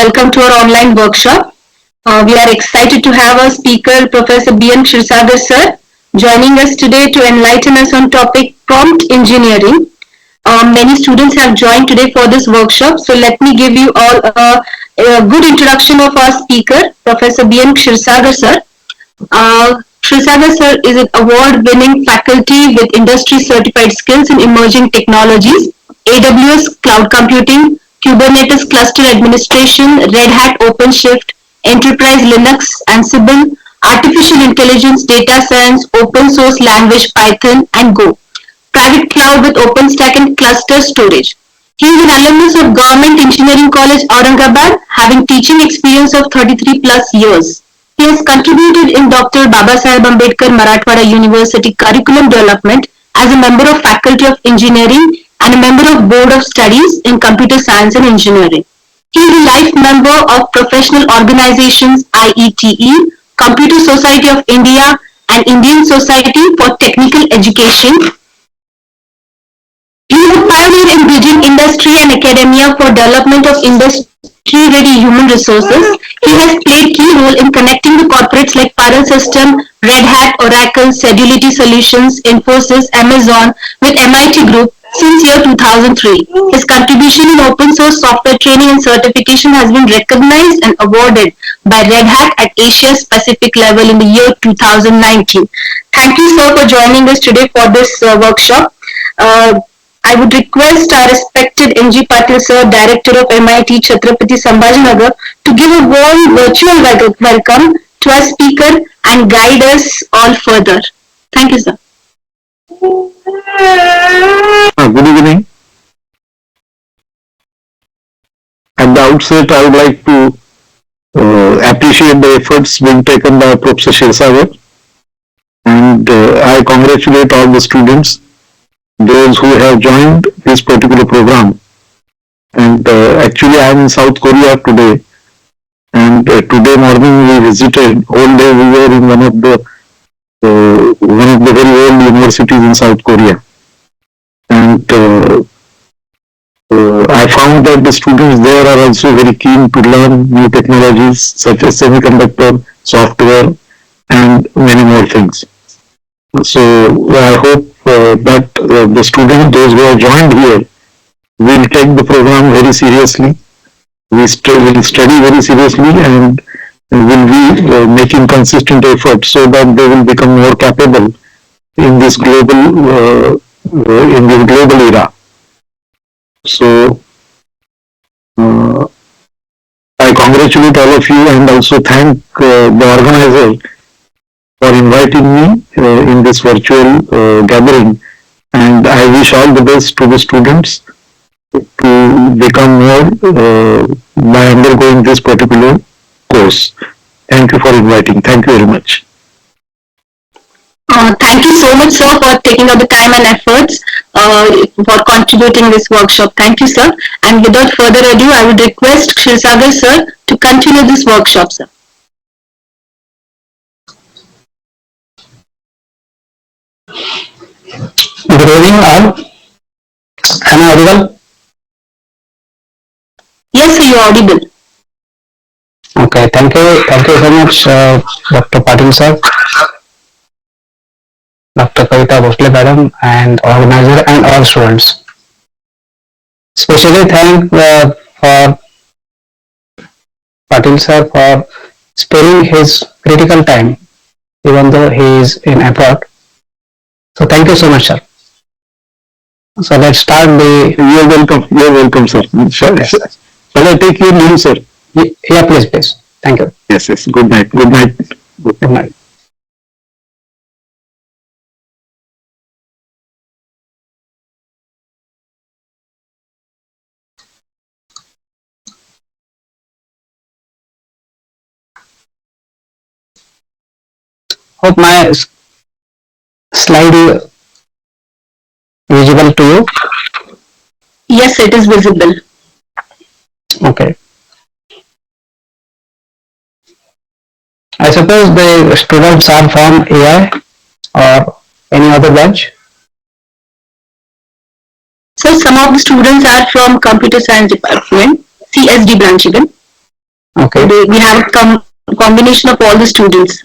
welcome to our online workshop. We are excited to have our speaker, Professor Kshirsagar sir, joining us today to enlighten us on topic prompt engineering. Many students have joined today for this workshop, so let me give you all a good introduction of our speaker, Professor Kshirsagar sir. Kshirsagar sir is an award-winning faculty with industry-certified skills in emerging technologies, AWS cloud computing, Kubernetes cluster administration, Red Hat OpenShift, Enterprise Linux, Ansible, artificial intelligence, data science, open source language Python, and Go. Private cloud with OpenStack and cluster storage. He is an alumnus of Government Engineering College Aurangabad, having teaching experience of 33 plus years. He has contributed in Dr. Babasaheb Ambedkar Marathwada University curriculum development as a member of Faculty of Engineering and a member of Board of Studies in Computer Science and Engineering. He is a life member of professional organizations IETE, Computer Society of India, and Indian Society for Technical Education. He is a pioneer in bridging industry and academia for development of industry-ready human resources. He has played key role in connecting the corporates like Parallel System, Red Hat, Oracle, Sedulity Solutions, Infosys, Amazon with MIT Group since year 2003. His contribution in open source software training and certification has been recognized and awarded by Red Hat at Asia Pacific level in the year 2019. Thank you, sir, for joining us today for this workshop. I would request our respected NG Patil sir, Director of MIT Chhatrapati Sambhajinagar, to give a warm virtual welcome to our speaker and guide us all further. Thank you, sir. Good evening. At the outset, I would like to appreciate the efforts being taken by Professor Kshirsagar, and I congratulate all the students, those who have joined this particular program. And actually, I am in South Korea today, and today morning we visited. Whole day we were in one of the very old universities in South Korea, and I found that the students there are also very keen to learn new technologies such as semiconductor, software, and many more things. So I hope that the students, those who have joined here, will take the program very seriously. We will study very seriously and will be making consistent effort so that they will become more capable in this global era. So I congratulate all of you and also thank the organizer for inviting me in this virtual gathering, and I wish all the best to the students to become more by undergoing this particular course. Thank you for inviting. Thank you very much. Thank you so much, sir, for taking out the time and efforts for contributing this workshop. Thank you, sir. And without further ado, I would request Kshirsagar, sir, to continue this workshop, sir. Good evening, all. Am I audible? Yes, sir, you are audible. Okay, thank you so much, Dr. Patil sir, Dr. Kavita Bhosle madam, and organizer and all students. Especially thank for Patil sir for sparing his critical time, even though he is in abroad. So thank you so much, sir. So let's start the. You're welcome. You're welcome, sir. Shall I take your name, sir? Yeah, please. Thank you. Yes. Good night. Good night. Good night. Hope my slide is visible to you. Yes, it is visible. Okay. I suppose the students are from AI or any other branch? So some of the students are from computer science department, CSD branch even. Okay. We have combination of all the students.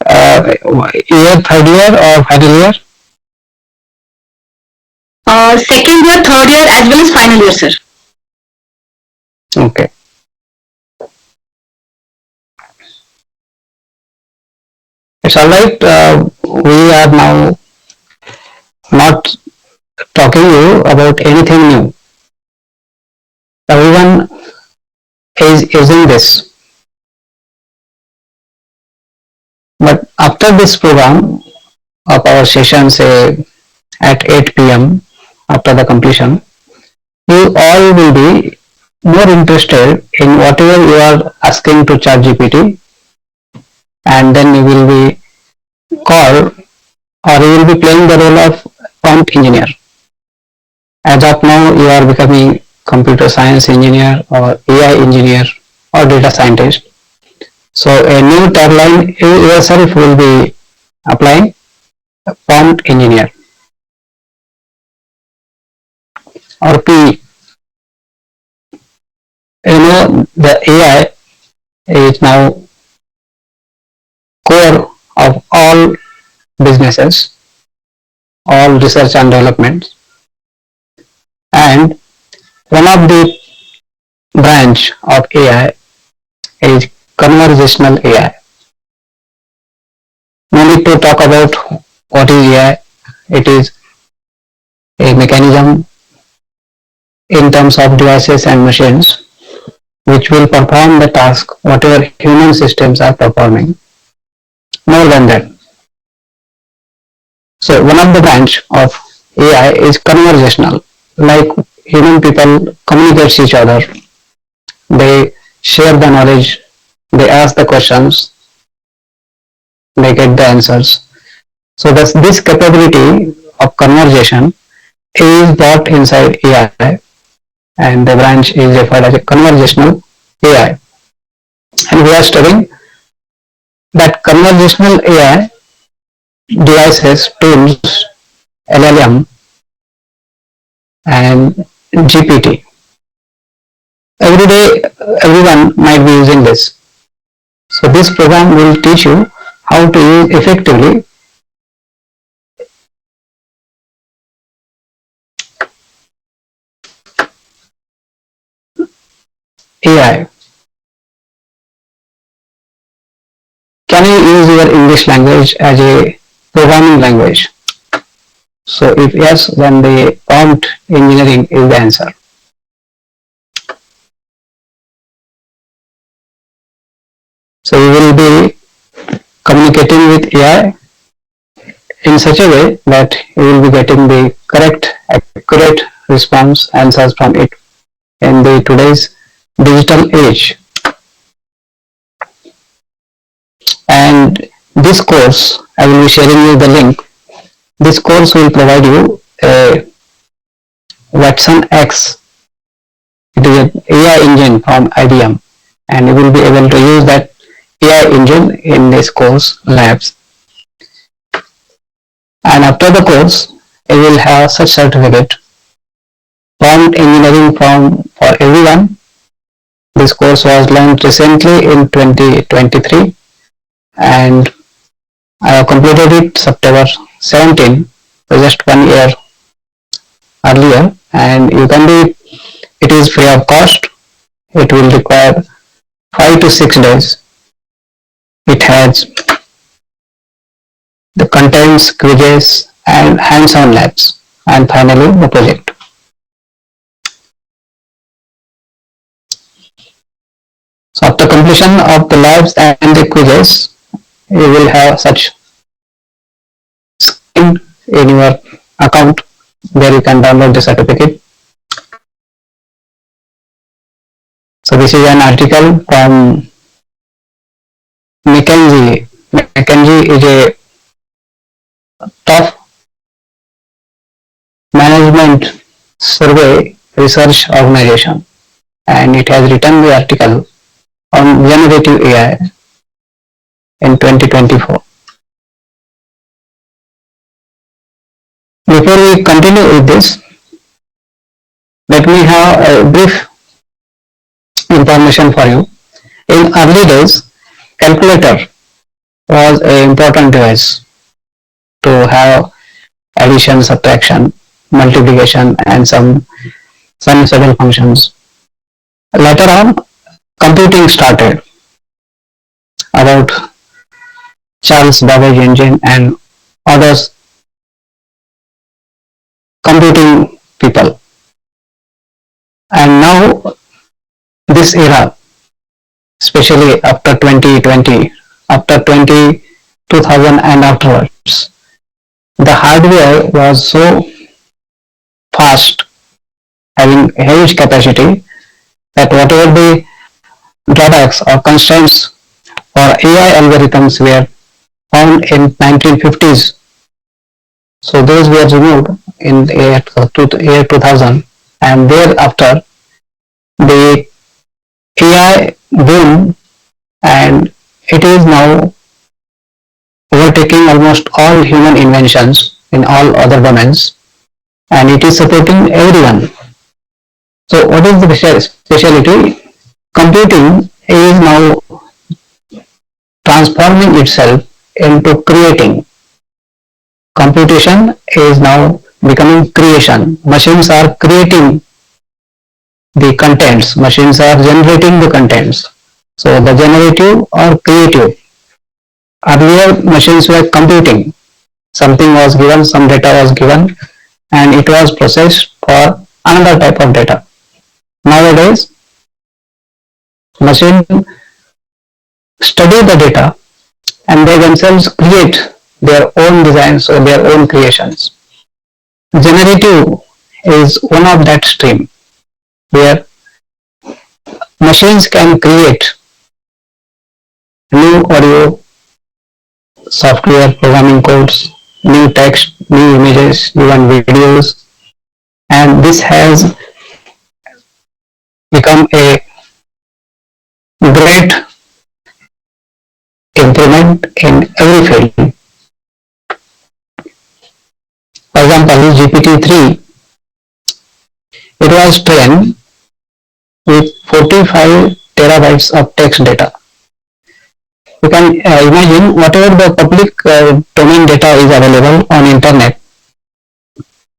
Year, third year or final year? Second year, third year, as well as final year, sir. Okay. It's all right. We are now not talking you about anything new. Everyone is using this. But after this program of our session, say at 8 p.m. after the completion, you all will be more interested in whatever you are asking to ChatGPT, and then you will be called or you will be playing the role of prompt engineer. As of now, you are becoming computer science engineer or AI engineer or data scientist. So a new tagline yourself will be applying prompt engineer or P. You know, the AI is now core of all businesses, all research and development, and one of the branch of AI is conversational AI. No need to talk about what is AI. It is a mechanism in terms of devices and machines which will perform the task whatever human systems are performing. More than that. So one of the branch of AI is conversational. Like human people communicate each other, they share the knowledge, they ask the questions, they get the answers. So this capability of conversation is brought inside AI, and the branch is referred as a conversational AI. And we are studying that conversational AI devices, tools, LLM, and GPT. Every day, everyone might be using this. So this program will teach you how to use effectively AI. Can you use your English language as a programming language? So if yes, then the prompt engineering is the answer. So you will be communicating with AI in such a way that you will be getting the correct, accurate response answers from it in the today's digital age. And this course, I will be sharing you the link. This course will provide you a Watson X. It is an AI engine from IBM, and you will be able to use that AI engine in this course labs. And after the course, you will have such certificate, prompt engineering for everyone. This course was launched recently in 2023, and I have completed it September 17, so just 1 year earlier, and you can do it. It is free of cost. It will require 5 to 6 days. It has the contents, quizzes, and hands-on labs, and finally the project. So after completion of the labs and the quizzes, you will have such screen in your account where you can download the certificate. So this is an article from McKinsey. McKinsey is a top management survey research organization, and it has written the article on generative AI in 2024. Before we continue with this, let me have a brief information for you. In early days, calculator was an important device to have addition, subtraction, multiplication, and some sinusoidal functions. Later on, computing started about Charles Babbage engine and others computing people. And now this era, especially after 2020, after 2000 and afterwards, the hardware was so fast, having huge capacity, that whatever the drawbacks or constraints for AI algorithms were found in 1950s, so those were removed in the year 2000, and thereafter the AI boom, and it is now overtaking almost all human inventions in all other domains, and it is supporting everyone. So what is the speciality? Computing is now transforming itself into creating. Computation is now becoming creation. Machines are creating the contents. Machines are generating the contents. So the generative or creative. Earlier machines were computing. Something was given, some data was given, and it was processed for another type of data. Nowadays, machine study the data and they themselves create their own designs or their own creations. Generative is one of that stream where machines can create new audio, software, programming codes, new text, new images, even videos, and this has become a great improvement in every field. For example, GPT-3, it was trained with 45 terabytes of text data. You can imagine whatever the public domain data is available on internet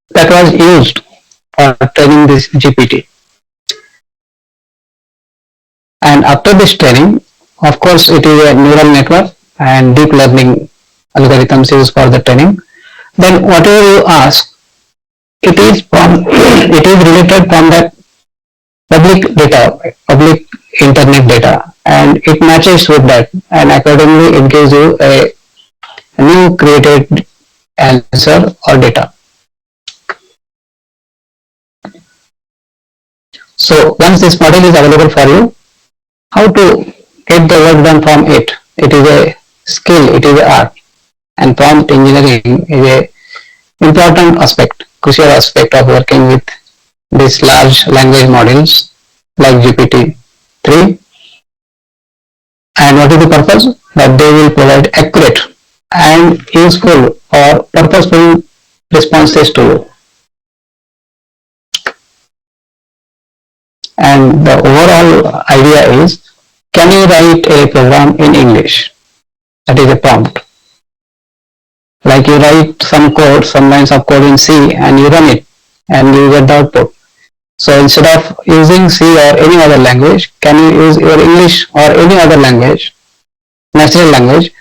that was used for training this GPT. And after this training, of course, it is a neural network and deep learning algorithms used for the training. Then whatever you ask, it is related from that public data, public internet data, and it matches with that, and accordingly it gives you a new created answer or data. So once this model is available for you, how to get the work done from it? It is a skill, it is an art, and prompt engineering is a important aspect, crucial aspect of working with these large language models like GPT-3. And what is the purpose? That they will provide accurate and useful or purposeful responses to you. And the overall idea is, can you write a program in English? That is a prompt. Like you write some code, some lines of code in C, and you run it and you get the output. So instead of using C or any other language, can you use your English or any other language, natural language,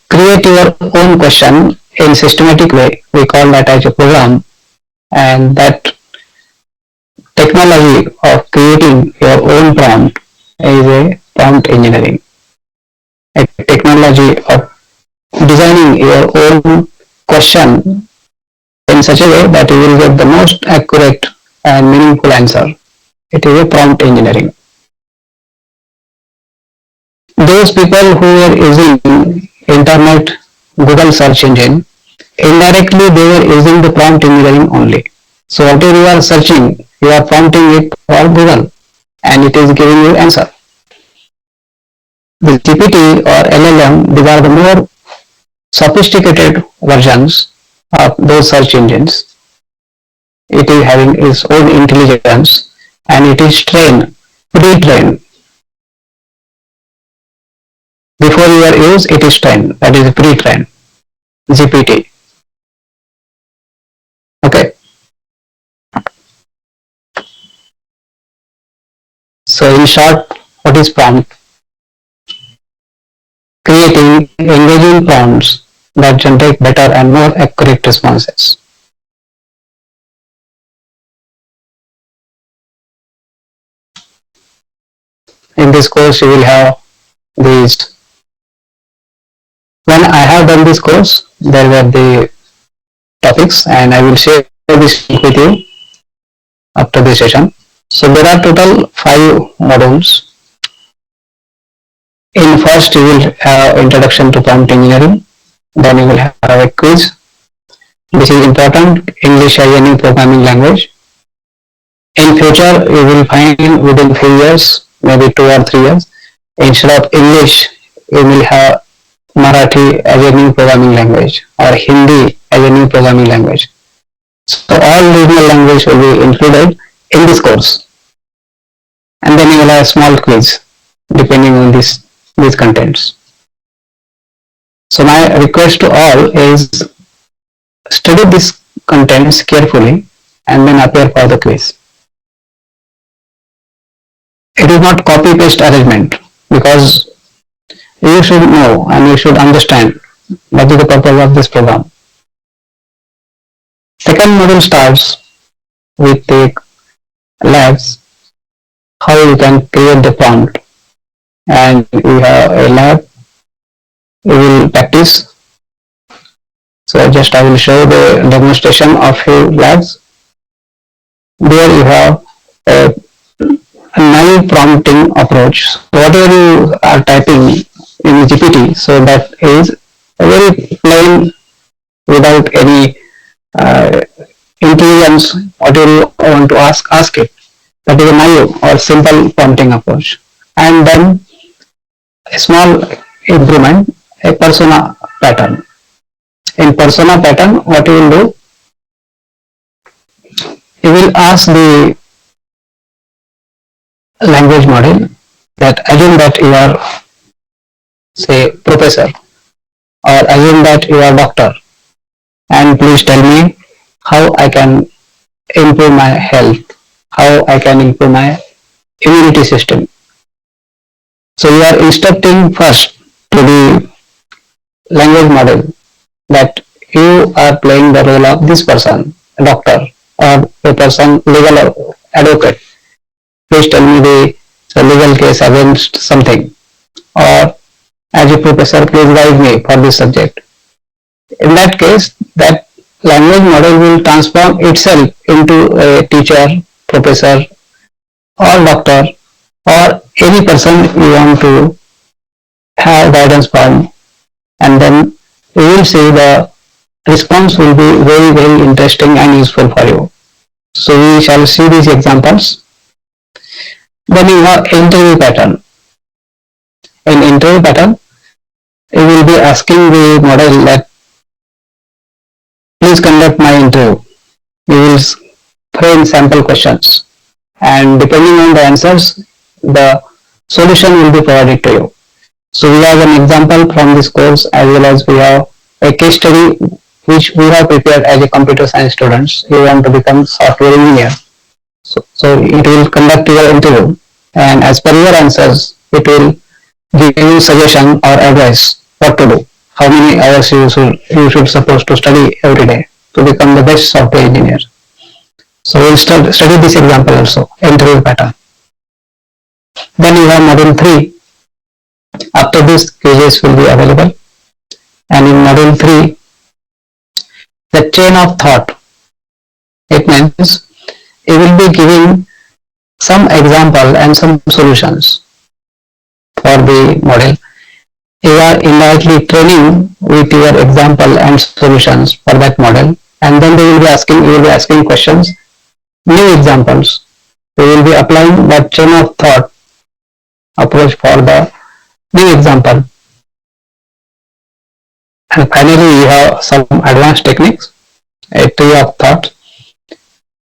create your own question in systematic way. We call that as a program, and that technology of creating your own prompt is a prompt engineering. A technology of designing your own question in such a way that you will get the most accurate and meaningful answer. It is a prompt engineering. Those people who were using internet, Google search engine, indirectly they were using the prompt engineering only. So whatever you are searching, you are prompting it for Google and it is giving you answer. The GPT or LLM, these are the more sophisticated versions of those search engines. It is having its own intelligence and it is trained pre-trained. Before your use, it is trained. That is pre-trained. GPT. Okay. So in short, what is prompt? Creating engaging prompts that generate better and more accurate responses. In this course, you will have these. When I have done this course, there were the topics, and I will share this link with you after the session. So there are total 5 modules. In first, you will have introduction to prompt engineering. Then you will have a quiz. This is important. English as a new programming language. In future, you will find within few years, maybe 2 or 3 years, instead of English, you will have Marathi as a new programming language or Hindi as a new programming language. So all regional language will be included in this course. And then you will have a small quiz depending on these contents. So my request to all is study these contents carefully and then appear for the quiz. It is not copy paste arrangement, because you should know and you should understand what is the purpose of this program. Second module starts with the labs, how you can create the prompt, and we have a lab, we will practice. So just I will show the demonstration of few labs. There you have a naive prompting approach. Whatever you are typing in GPT, so that is a very plain, without any intelligence. Whatever you want to ask it. That is a naive or simple prompting approach. And then a small improvement, a persona pattern. In persona pattern, what you will do, you will ask the language model that assume that you are, say, professor, or assume that you are doctor, and please tell me how I can improve my health, how I can improve my immunity system. So you are instructing first to the language model that you are playing the role of this person, a doctor, or a person, legal advocate. Please tell me the legal case against something, or as a professor, please guide me for this subject. In that case, that language model will transform itself into a teacher, professor, or doctor, or any person you want to have guidance from, and then you will see the response will be very, very interesting and useful for you. So we shall see these examples. Then you have interview pattern. In interview pattern, you will be asking the model that please conduct my interview. You will frame sample questions, and depending on the answers, the solution will be provided to you. So we have an example from this course, as well as we have a case study which we have prepared as a computer science students. You want to become software engineer. So it will conduct your interview, and as per your answers, it will give you suggestion or advice what to do. How many hours you should supposed to study every day to become the best software engineer. So we'll study this example also, interview pattern. Then you have module 3. After this, quizzes will be available. And in module 3, the chain of thought. It means you will be giving some example and some solutions for the model. You are indirectly training with your example and solutions for that model, and then you will be asking questions, new examples. You will be applying that chain of thought approach for the new example. And finally, you have some advanced techniques, a tree of thought.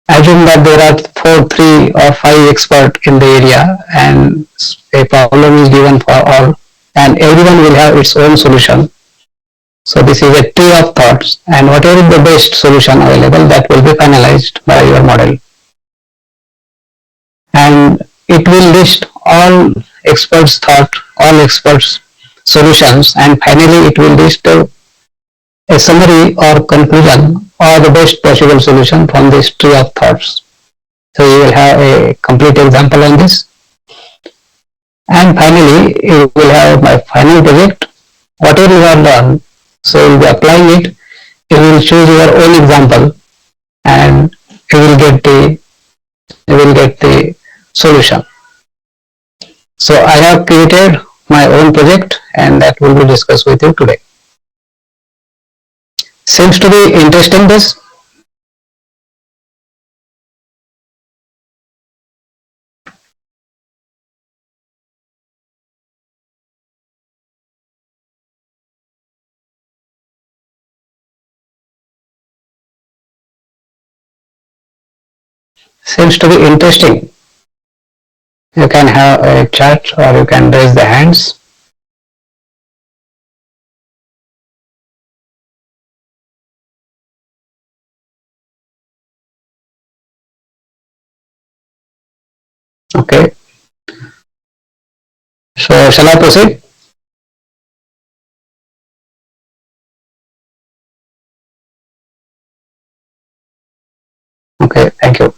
Assume that there are 4, 3 or 5 expert in the area, and a problem is given for all, and everyone will have its own solution. So this is a tree of thoughts, and whatever is the best solution available, that will be finalized by your model. And it will list all experts' thought, all experts' solutions, and finally it will list a summary or conclusion or the best possible solution from this tree of thoughts. So you will have a complete example on this. And finally, you will have my final project. Whatever you have done, so you will be applying it. You will choose your own example, and you will get the solution. So I have created my own project, and that will be discussed with you today. Seems to be interesting, this. Seems to be interesting. You can have a chat or you can raise the hands. Okay. So shall I proceed? Okay, thank you.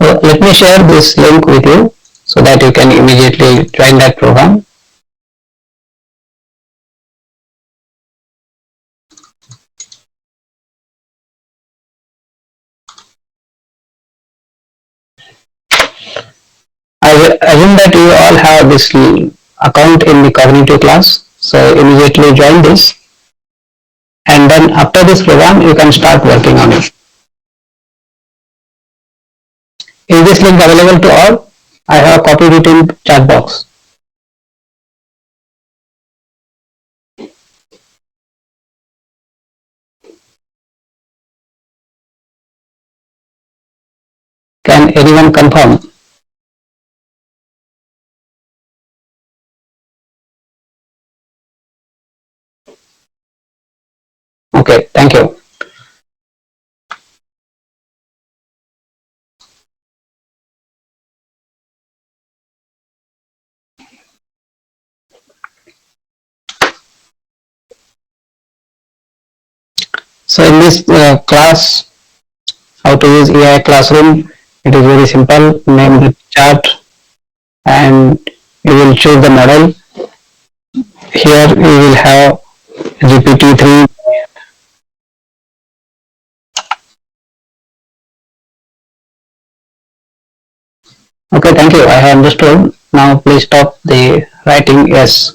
So let me share this link with you so that you can immediately join that program. I assume that you all have this account in the cognitive class. So immediately join this, and then after this program you can start working on it. Is this link available to all? I have copied it in chat box. Can anyone confirm? Okay, thank you. So in this class, how to use AI classroom, it is very simple. Name the chart and you will choose the model. Here you will have GPT-3. Okay, thank you. I have understood. Now please stop the writing yes.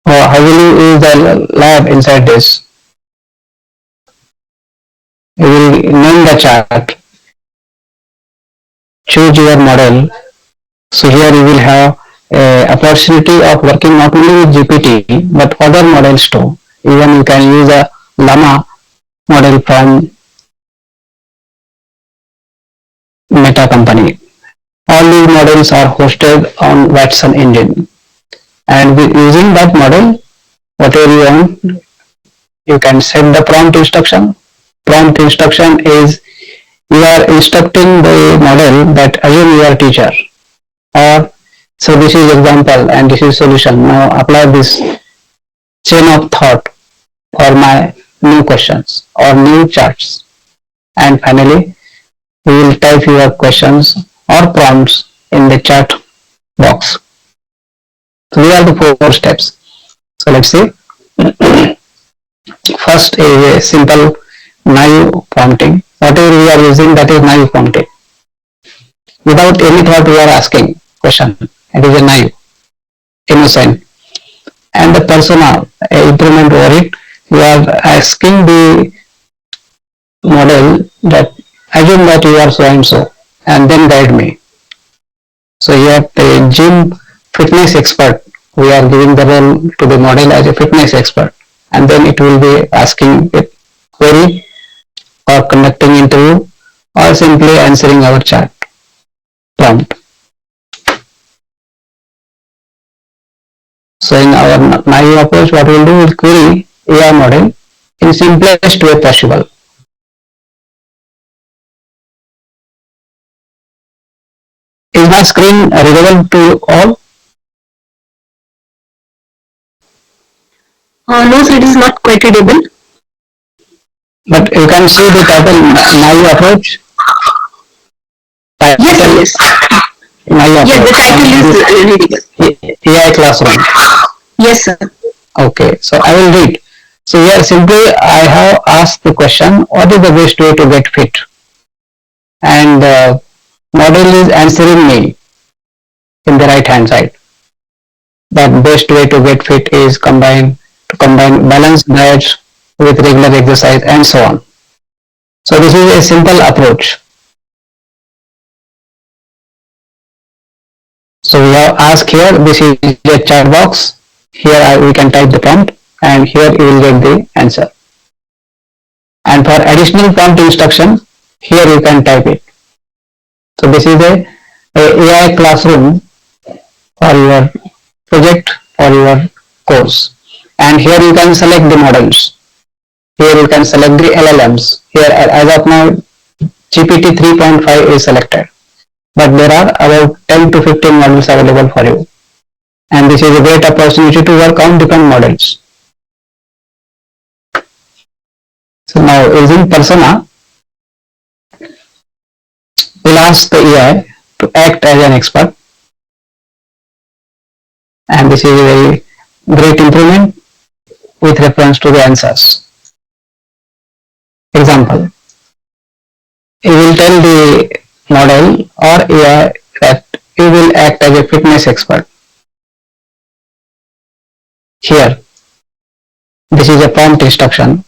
How will you use the lab inside this? You will name the chart, choose your model. So here you will have a opportunity of working not only with GPT but other models too. Even you can use a Llama model from Meta company. All these models are hosted on Watson engine, and with using that model, whatever you want, you can set the prompt instruction. Prompt instruction is you are instructing the model that assume you are teacher, or so this is example and this is solution. Now apply this chain of thought for my new questions or new charts, and finally you will type your questions or prompts in the chat box. So these are the 4 steps. So let's see. First is a simple naive prompting. Whatever we are using, that is naive prompting. Without any thought we are asking question. It is a naive, innocent. And the persona, improvement over it, you are asking the model that assume that you are so and so. and then guide me. So here the gym fitness expert, we are giving the role to the model as a fitness expert, and then it will be asking it query or conducting interview or simply answering our chat prompt. So in our naive approach, what we will do is query AI model in simplest way possible. Is my screen readable to all? No, sir, it is not quite readable. But you can see the title naive approach. Yes, sir, Title yes. naive Yes, the approach. title is readable. AI classroom. Yes, sir. Okay, so I will read. So here simply I have asked the question, what is the best way to get fit? And model is answering me in the right hand side. That best way to get fit is combine balanced diets with regular exercise and so on. So this is a simple approach. So we have asked here, this is a chat box. Here we can type the prompt and here you will get the answer. And for additional prompt instruction, here you can type it. So this is a AI classroom for your project or your course. And here you can select the models. Here you can select the LLMs. Here as of now GPT 3.5 is selected. But there are about 10 to 15 models available for you. And this is a great opportunity to work on different models. So now using persona, we'll ask the AI to act as an expert. And this is a very great improvement with reference to the answers. Example, you will tell the model or AI that you will act as a fitness expert. Here, this is a prompt instruction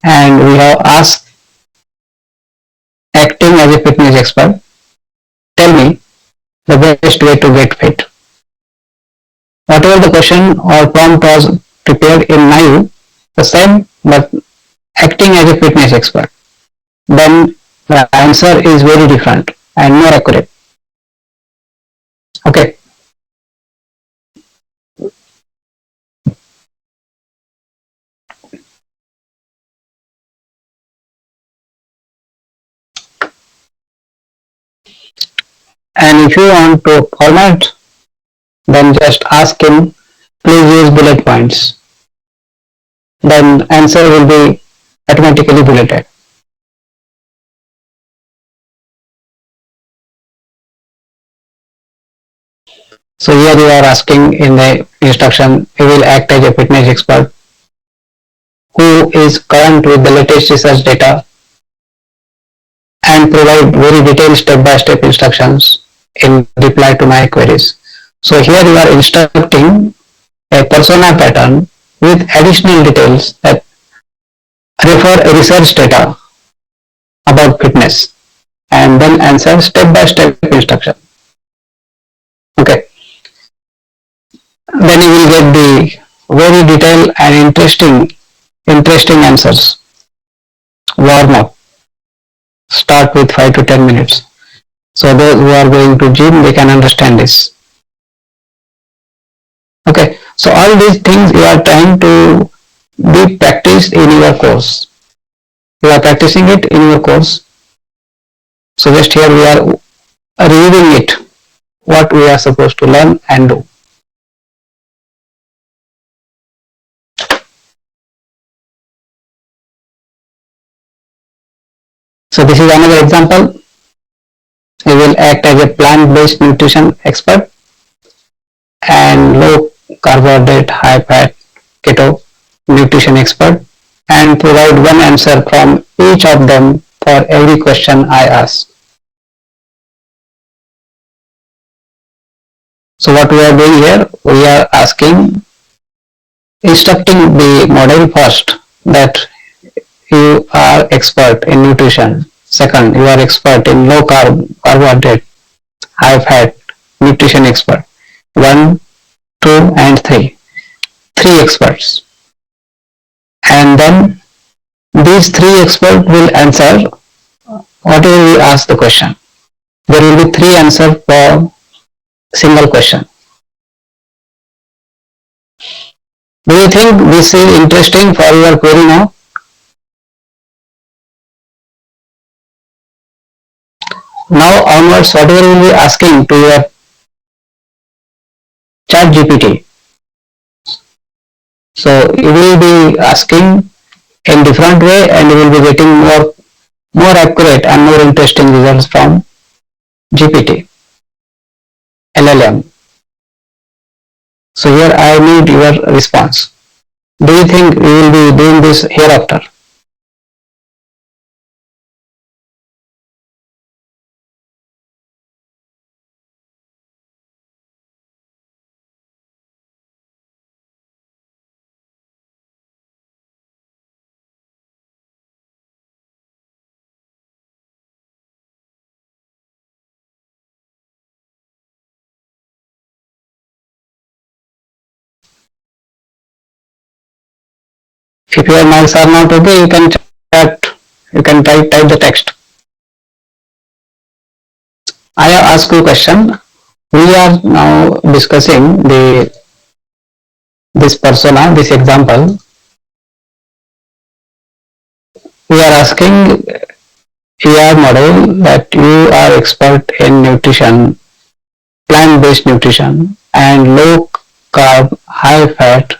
and we have asked acting as a fitness expert, tell me the best way to get fit. Whatever the question or prompt was prepared in naive, the same but acting as a fitness expert, then the answer is very different and more accurate. Okay. And if you want to format, then just ask him, please use bullet points. Then answer will be automatically bulleted. So here you are asking in the instruction, you will act as a fitness expert who is current with the latest research data and provide very detailed step-by-step instructions in reply to my queries. So here you are instructing a persona pattern with additional details that refer research data about fitness and then answer step-by-step instruction. Okay. Then you will get the very detailed and interesting answers. Warm up. Start with 5 to 10 minutes. So those who are going to gym, they can understand this. Okay. So all these things you are trying to be practiced in your course. You are practicing it in your course. So just here we are reviewing it, what we are supposed to learn and do. So this is another example. You will act as a plant-based nutrition expert and low carbohydrate, high fat, keto nutrition expert and provide one answer from each of them for every question I ask. So what we are doing here, we are instructing the model first that you are expert in nutrition Second, you are expert in low carbohydrate, high fat, nutrition expert. 1, 2 and 3. 3 experts. And then these 3 experts will answer whatever we ask the question. There will be 3 answers for single question. Do you think this is interesting for your query now? Now onwards, whatever you will be asking to your chat GPT, so you will be asking in different way and you will be getting more accurate and more interesting results from GPT, LLM. So here I need your response. Do you think we will be doing this hereafter? If your marks are not okay, you can chat, you can type the text. I have asked you a question. We are now discussing this persona, this example. We are asking ER model that you are expert in nutrition, plant-based nutrition and low carb, high fat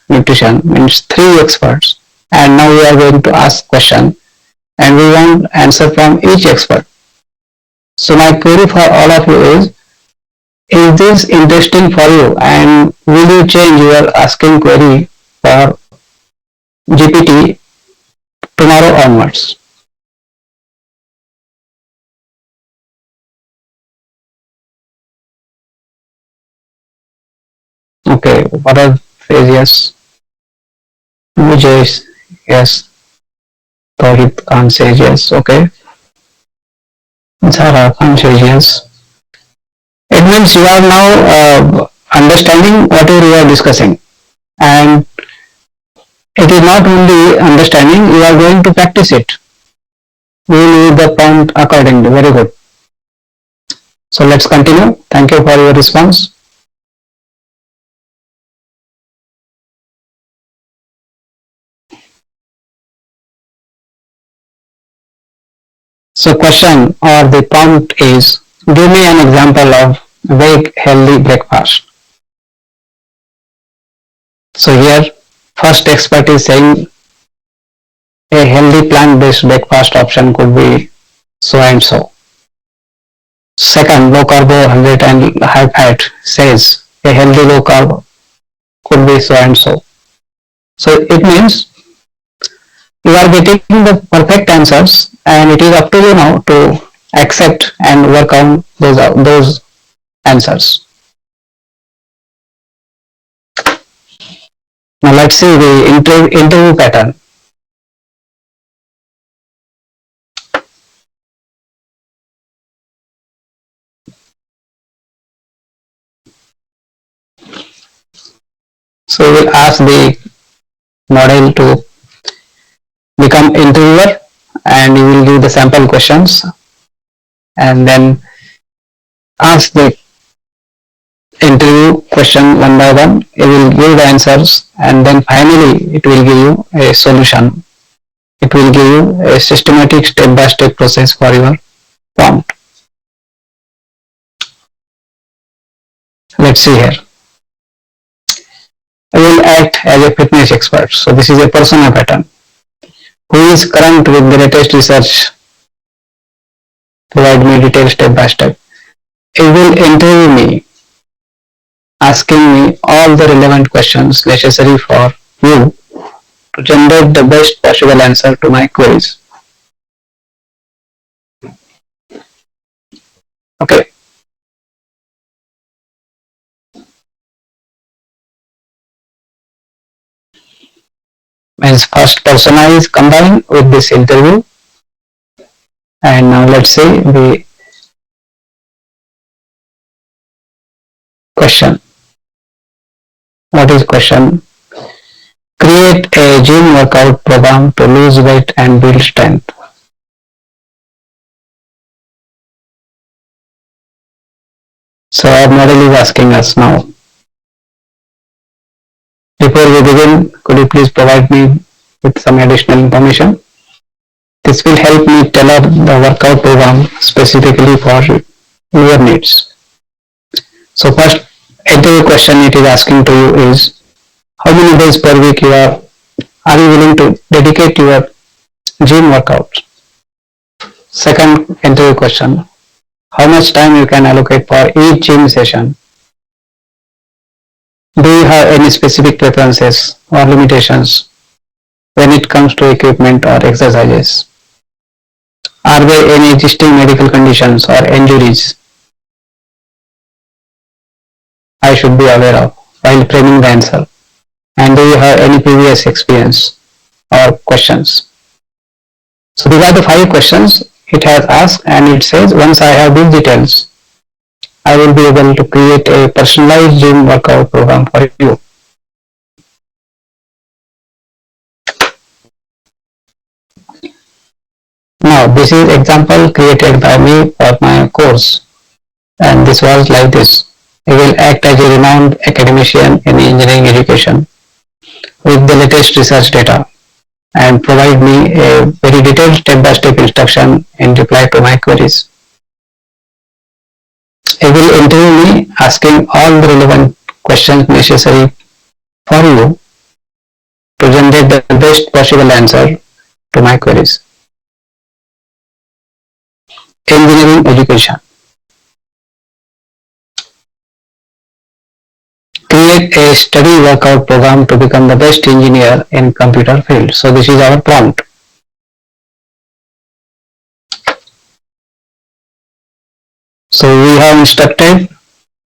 nutrition, means 3 experts. And now we are going to ask question and we want answer from each expert. So my query for all of you is this interesting for you and will you change your asking query for GPT tomorrow onwards? Okay, what are says yes? Vijay, yes. Tawhid Khan says yes. Okay. Zara Khan says yes. It means you are now understanding whatever you are discussing, and it is not only understanding, you are going to practice it. We will use the prompt accordingly. Very good. So let's continue. Thank you for your response. So question or the prompt is, give me an example of vague healthy breakfast. So here first expert is saying a healthy plant-based breakfast option could be so and so. Second, low carbohydrate and high fat says a healthy low carb could be so and so. So it means you are getting the perfect answers and it is up to you now to accept and work on those answers. Now let's see the interview pattern. So we will ask the model to become interviewer and you will give the sample questions and then ask the interview question one by one. It will give the answers and then finally it will give you a solution. It will give you a systematic step-by-step process for your prompt. Let's see here. I will act as a fitness expert. So this is a persona pattern. Who is current with the latest research? Provide me details step by step. It will interview me, asking me all the relevant questions necessary for you to generate the best possible answer to my queries. Okay. Means first persona is combined with this interview And now let's see the question. What is question? Create a gym workout program to lose weight and build strength. So our model is asking us now. Before we begin, could you please provide me with some additional information? This will help me tailor the workout program specifically for your needs. So first interview question it is asking to you is how many days per week are you willing to dedicate to your gym workouts? Second interview question, how much time you can allocate for each gym session? Do you have any specific preferences or limitations when it comes to equipment or exercises? Are there any existing medical conditions or injuries I should be aware of while framing the answer? And do you have any previous experience or questions? So these are the 5 questions it has asked, and it says once I have these details, I will be able to create a personalized gym workout program for you. Now this is example created by me for my course, and this was like this. I will act as a renowned academician in engineering education with the latest research data and provide me a very detailed step-by-step instruction in reply to my queries. It will interview me asking all the relevant questions necessary for you to generate the best possible answer to my queries. Engineering education. Create a study workout program to become the best engineer in computer field. So this is our prompt. So we have instructed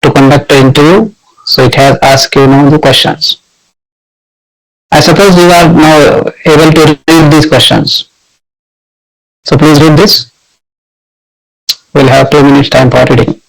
to conduct an interview. So it has asked you now the questions. I suppose you are now able to read these questions. So please read this. We'll have 2 minutes time for reading.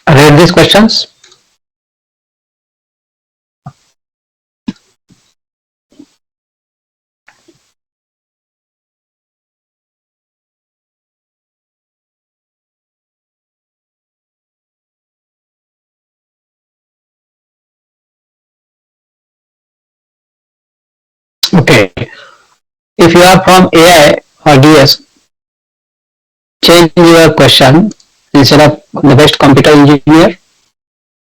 Read these questions. Okay. If you are from AI or DS, change your question. Instead of the best computer engineer,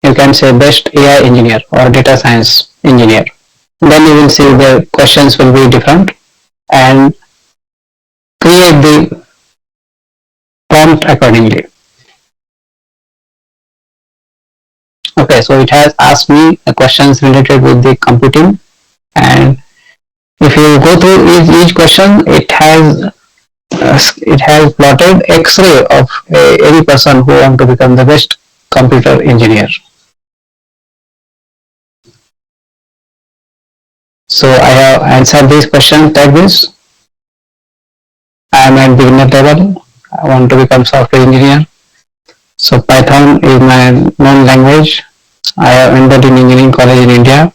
you can say best AI engineer or data science engineer. Then you will see the questions will be different and create the prompt accordingly. Okay, so it has asked me the questions related with the computing, and if you go through each question, it has plotted X-ray of any person who want to become the best computer engineer. So I have answered these questions like this. I am at beginner level. I want to become software engineer. So Python is my known language. I have enrolled in engineering college in India.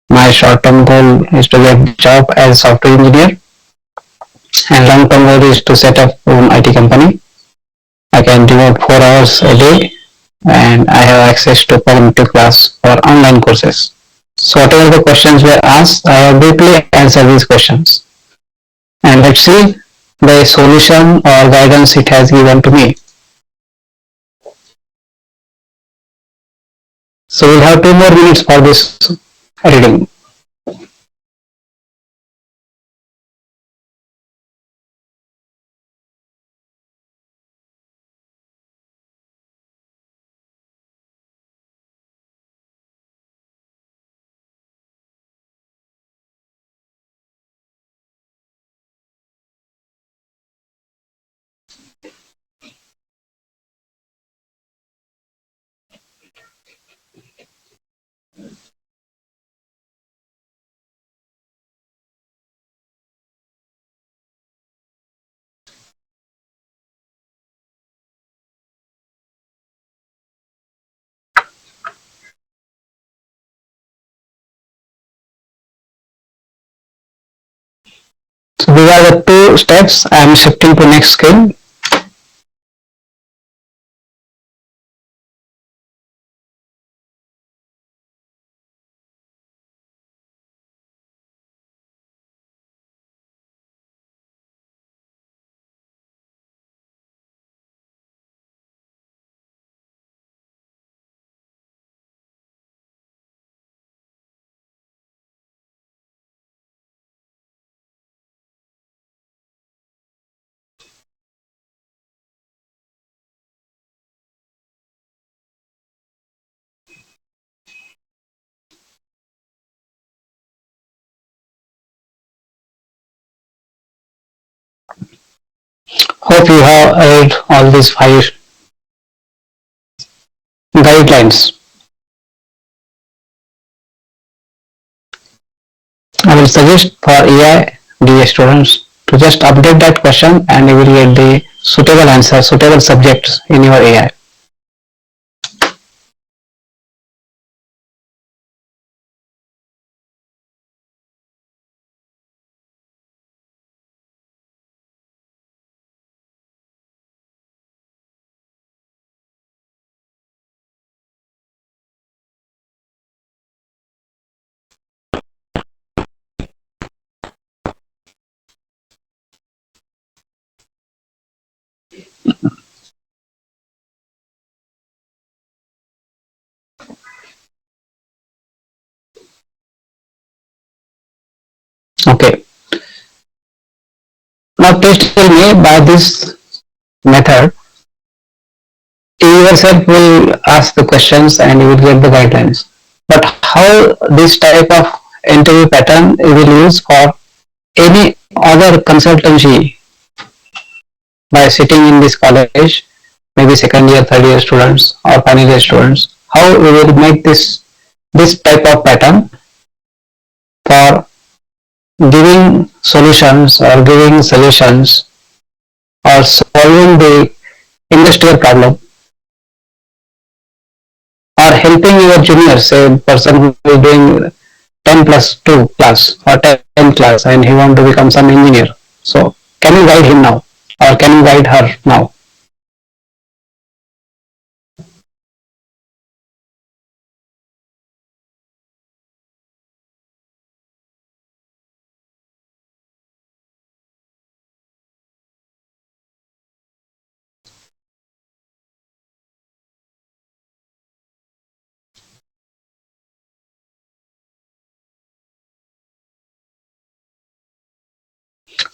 My short-term goal is to get job as software engineer, and long-term goal is to set up own IT company. I can devote 4 hours a day, and I have access to cognitive class for online courses. So whatever the questions were asked, I have briefly answered these questions. And let's see the solution or guidance it has given to me. So we'll have 2 more minutes for this reading. So these are the 2 steps. I am shifting to next screen. Hope you have read all these 5 guidelines. I will suggest for AI DA students to just update that question and you will get the suitable answer, suitable subjects in your AI. Okay. Now please tell me, by this method, you yourself will ask the questions and you will get the guidelines. But how this type of interview pattern you will use for any other consultancy by sitting in this college, maybe second year, third year students or final year students, how we will make this type of pattern for giving solutions or giving suggestions or solving the industrial problem or helping your juniors, say person who is doing 10 plus 2 class or 10 class and he want to become some engineer. So can you guide him now or can you guide her now?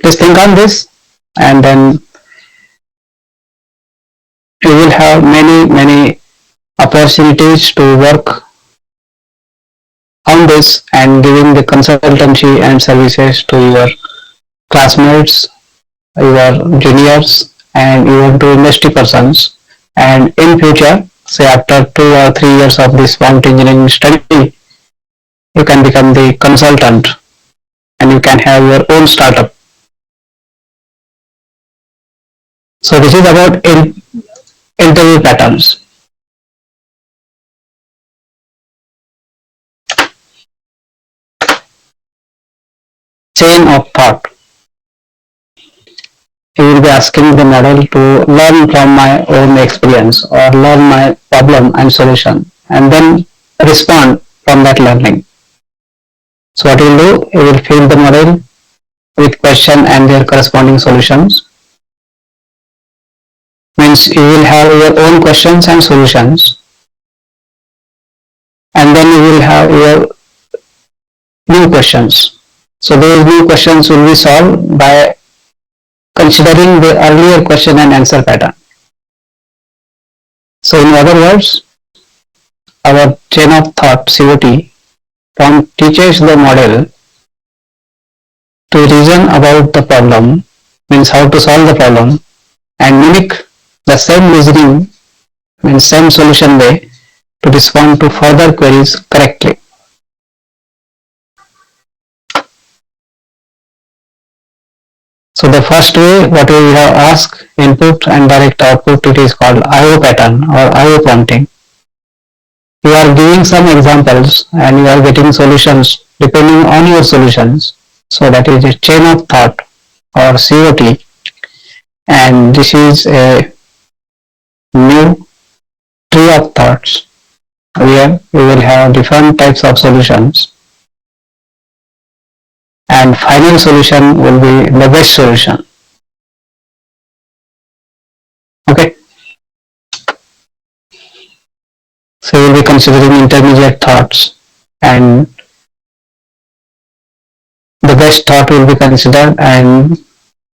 Please think on this and then you will have many opportunities to work on this and giving the consultancy and services to your classmates, your juniors and even to industry persons. And in future, say after 2 or 3 years of this prompt engineering study, you can become the consultant and you can have your own startup. So this is about interview patterns. Chain of thought. You will be asking the model to learn from my own experience or learn my problem and solution and then respond from that learning. So what you will do, you will fill the model with question and their corresponding solutions. Means you will have your own questions and solutions, and then you will have your new questions. So those new questions will be solved by considering the earlier question and answer pattern. So in other words, our chain of thought COT teaches the model to reason about the problem, means how to solve the problem, and mimic the same reasoning, means same solution way to respond to further queries correctly. So the first way, what we have asked, input and direct output, it is called IO pattern or IO prompting. You are giving some examples and you are getting solutions depending on your solutions. So that is a chain of thought or COT, and this is a new tree of thoughts where you will have different types of solutions and final solution will be the best solution. Okay. So you will be considering intermediate thoughts and the best thought will be considered and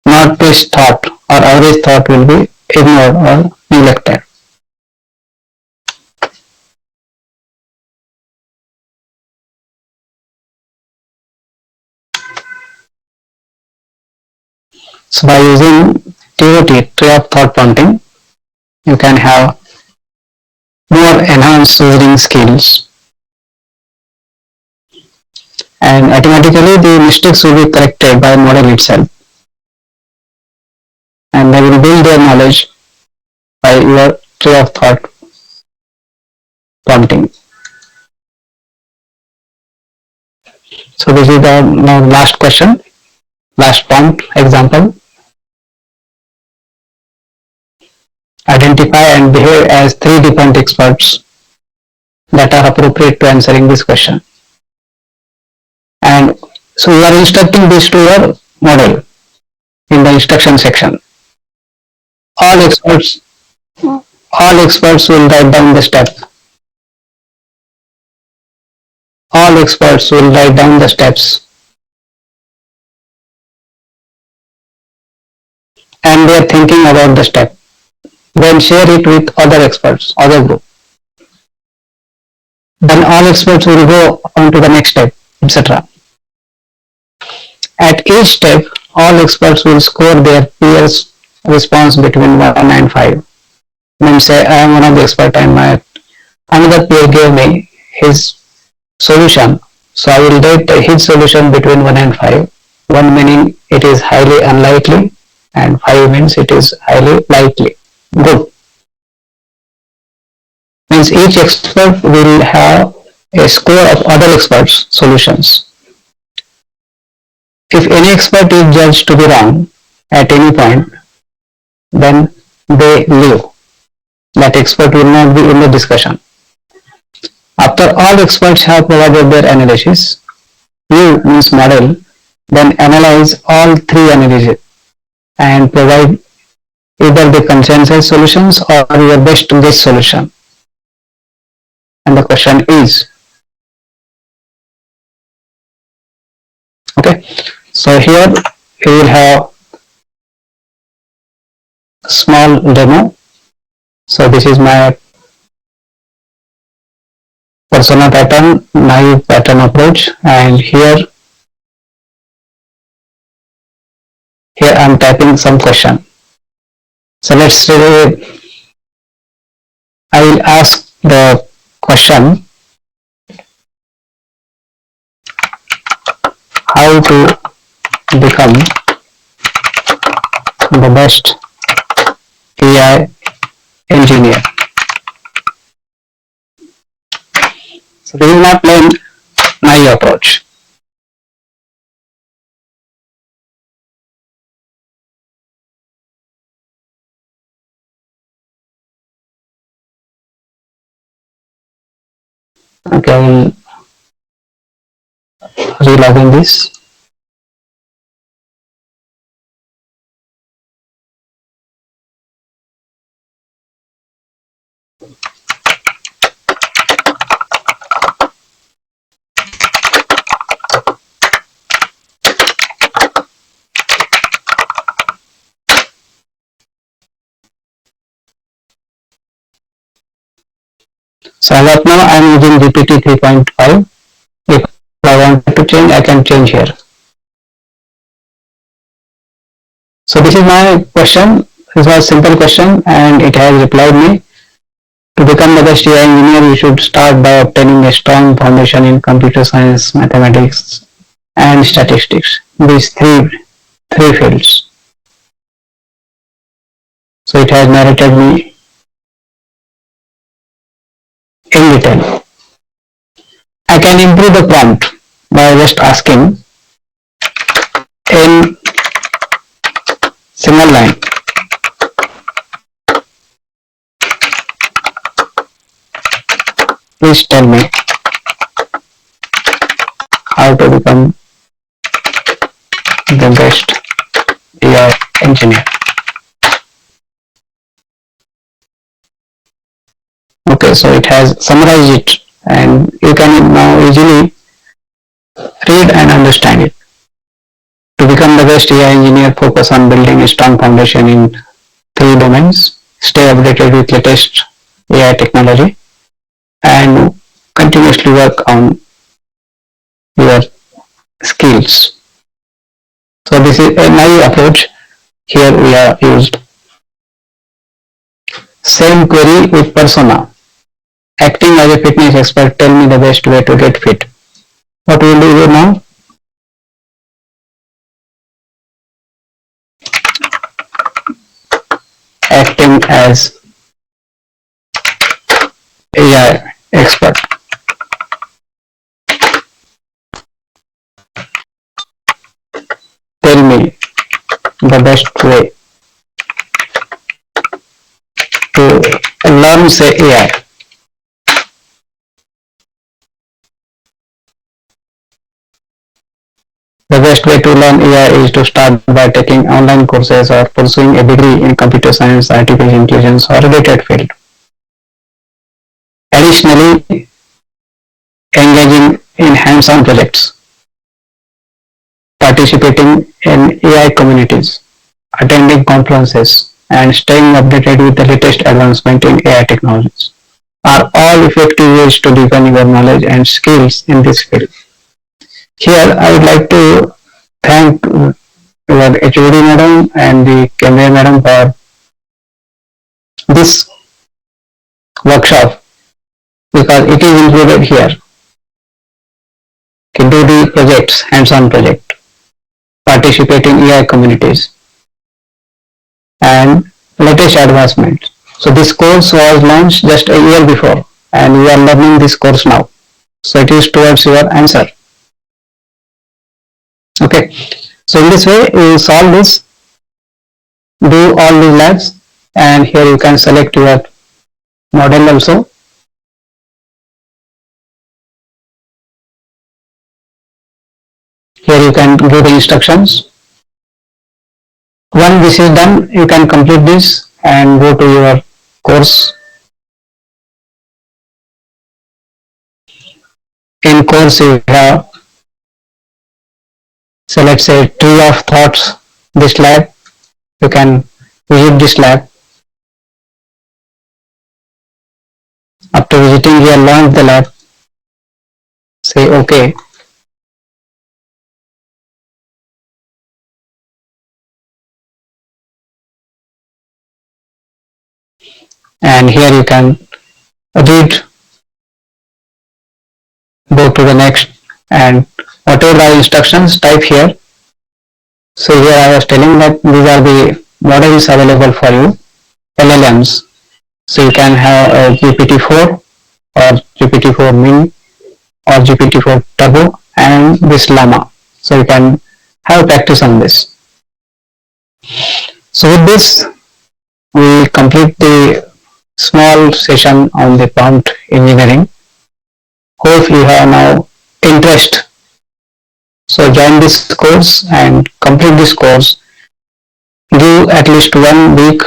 not best thought or average thought will be ignored or neglected. So by using TOT, tree of thought prompting, you can have more enhanced reasoning skills and automatically the mistakes will be corrected by model itself and they will build their knowledge by your tree of thought prompting. So this is the now last question, last prompt example. Identify and behave as three different experts that are appropriate to answering this question. And so you are instructing this to your model in the instruction section. All experts, all experts will write down the step. All experts will write down the steps. And they are thinking about the step. Then share it with other experts, other group. Then all experts will go on to the next step, etc. At each step, all experts will score their peers' response between 1 and 5. Means say I am one of the experts and my another peer gave me his solution. So I will rate his solution between 1 and 5. 1 meaning it is highly unlikely and 5 means it is highly likely. Good. Means each expert will have a score of other experts' solutions. If any expert is judged to be wrong at any point, then they leave. That expert will not be in the discussion. After all experts have provided their analysis, you, means model, then analyze all three analyses and provide either the consensus solutions or your best guess solution. And the question is, okay, so here we will have a small demo. So this is my persona pattern, naive pattern approach, and here I am typing some question. So let's say I will ask the question, how to become the best AI engineer. So this is my plain my approach. Okay, I will relog in this. So as of now I am using GPT 3.5. If I wanted to change, I can change here. So this is my question. This was a simple question and it has replied me. To become the best AI engineer, you should start by obtaining a strong foundation in computer science, mathematics, and statistics. These three fields. So it has narrated me in detail. I can improve the prompt by just asking in single line. Please tell me how to become the best AI engineer. Okay, so it has summarized it and you can now easily read and understand it. To become the best AI engineer, focus on building a strong foundation in three domains. Stay updated with latest AI technology and continuously work on your skills. So this is my approach. Here we are used same query with persona. Acting as a fitness expert, tell me the best way to get fit. What will do now? Acting as AI expert. Tell me the best way to learn say AI. The best way to learn AI is to start by taking online courses or pursuing a degree in computer science, artificial intelligence or related field. Additionally, engaging in hands-on projects, participating in AI communities, attending conferences, and staying updated with the latest advancement in AI technologies are all effective ways to deepen your knowledge and skills in this field. Here, I would like to thank your HOD madam and the camera madam for this workshop because it is included here to do the projects, hands-on project, participate in AI communities and latest advancements. So this course was launched just a year before and we are learning this course now. So it is towards your answer. Okay. So in this way you solve this, do all these labs and here you can select your model also. Here you can give the instructions. Once this is done, you can complete this and go to your course. In course you have, so let's say tree of thoughts, this lab, you can visit this lab. After visiting here, launch the lab, say OK. And here you can read, go to the next and whatever the instructions, type here. So here I was telling that these are the models available for you, LLMs. So you can have a GPT-4 or GPT-4 mini or GPT-4 turbo and this llama. So you can have practice on this. So with this we complete the small session on the prompt engineering. Hope you have now interest. So join this course and complete this course. Give at least 1 week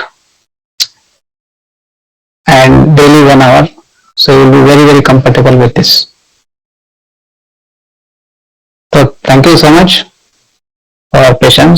and daily 1 hour. So you will be very, very comfortable with this. So thank you so much for your patience.